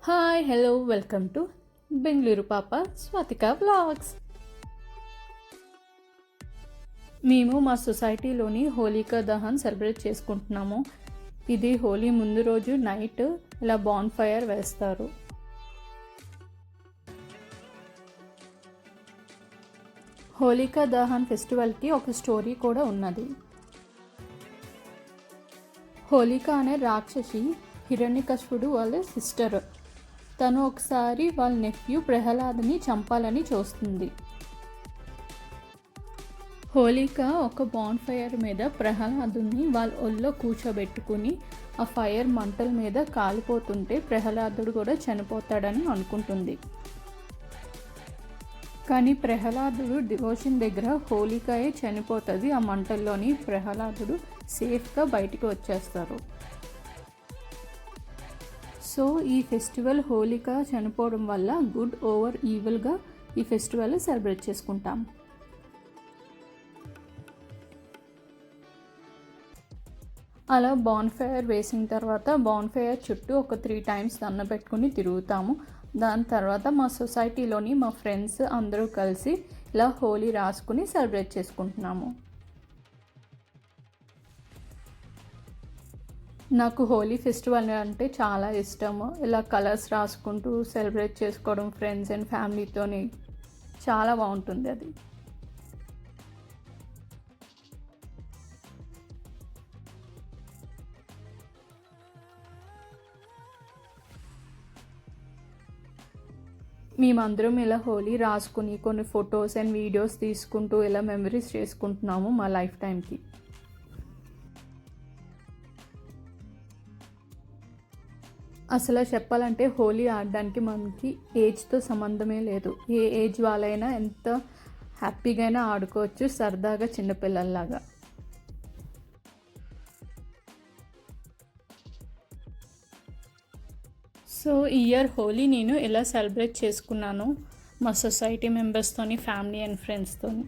Hi hello welcome to Bengaluru పాప Swathika vlogs. మేము మా సొసైటీలోని హోలికా దహన్ సెలబ్రేట్ చేసుకుంటున్నాము. ఇది హోలీ ముందు రోజు నైట్ ఇలా బాన్ ఫైర్ వేస్తారు. హోలికా దహన్ ఫెస్టివల్కి ఒక స్టోరీ కూడా ఉన్నది. హోలికా అనే రాక్షసి హిరణ్యకశిపుడు వాళ్ళ సిస్టర్. తను ఒకసారి వాళ్ళ నెఫ్యూ ప్రహ్లాద్ని చంపాలని చూస్తుంది. హోలిక ఒక బాన్ ఫైర్ మీద ప్రహ్లాదుని వాళ్ళ ఒళ్ళో కూర్చోబెట్టుకుని ఆ ఫైర్ మంటల మీద కాలిపోతుంటే ప్రహ్లాదుడు కూడా చనిపోతాడని అనుకుంటుంది. కానీ ప్రహ్లాదుడు డివోషన్ దగ్గర హోలికాయే చనిపోతుంది. ఆ మంటల్లోని ప్రహ్లాదుడు సేఫ్గా బయటికి వచ్చేస్తారు. సో ఈ ఫెస్టివల్ హోలికా చనిపోవడం వల్ల గుడ్ ఓవర్ ఈవిల్గా ఈ ఫెస్టివల్ సెలబ్రేట్ చేసుకుంటాం. అలా బాన్ ఫైర్ వేసిన తర్వాత బాన్ ఫైర్ చుట్టూ ఒక 3 times దండ పెట్టుకుని తిరుగుతాము. దాని తర్వాత మా సొసైటీలోని మా ఫ్రెండ్స్ అందరూ కలిసి ఇలా హోలీ రాసుకుని సెలబ్రేట్ చేసుకుంటున్నాము. నాకు హోలీ ఫెస్టివల్ అంటే చాలా ఇష్టము. ఇలా కలర్స్ రాసుకుంటూ సెలబ్రేట్ చేసుకోవడం ఫ్రెండ్స్ అండ్ ఫ్యామిలీతోని చాలా బాగుంటుంది అది. మేమందరం ఇలా హోలీ రాసుకుని కొన్ని ఫొటోస్ అండ్ వీడియోస్ తీసుకుంటూ ఇలా మెమరీస్ చేసుకుంటున్నాము మా లైఫ్ టైంకి. అసలు చెప్పాలంటే హోలీ ఆడడానికి మనకి ఏజ్తో సంబంధమే లేదు. ఏ ఏజ్ వాళ్ళైనా ఎంత హ్యాపీగా ఆడుకోవచ్చు, సరదాగా చిన్నపిల్లల్లాగా. సో ఈ ఇయర్ హోలీ నేను ఎలా సెలబ్రేట్ చేసుకున్నాను మా సొసైటీ మెంబర్స్తోని, ఫ్యామిలీ అండ్ ఫ్రెండ్స్తోని.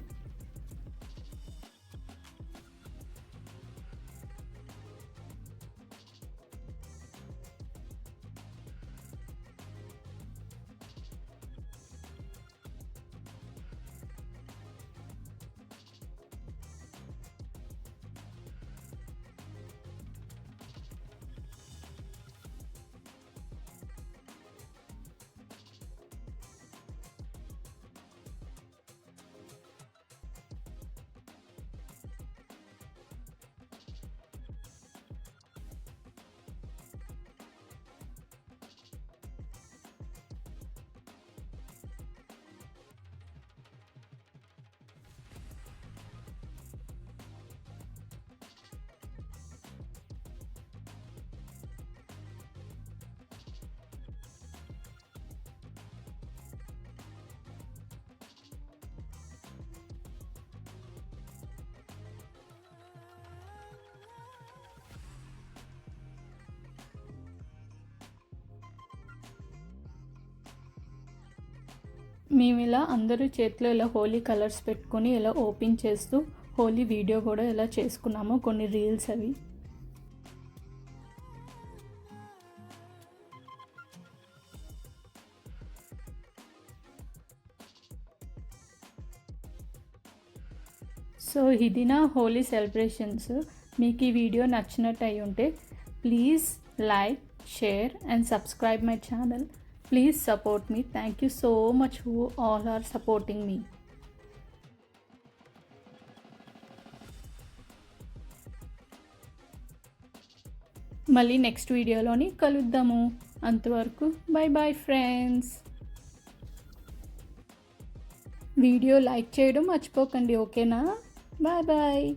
మేము ఇలా అందరూ చేతిలో ఇలా హోలీ కలర్స్ పెట్టుకొని ఇలా ఓపెన్ చేస్తూ హోలీ వీడియో కూడా ఇలా చేసుకున్నాము, కొన్ని రీల్స్ అవి. సో ఇది నా హోలీ సెలబ్రేషన్స్. మీకు ఈ వీడియో నచ్చినట్టు అయి ఉంటే please like, share and subscribe my channel. Please support me. Thank you so much who all are supporting me. మళ్ళీ నెక్స్ట్ వీడియోలోని కలుద్దాము. అంతవరకు బై ఫ్రెండ్స్. వీడియో లైక్ చేయడం మర్చిపోకండి, ఓకేనా? బాయ్.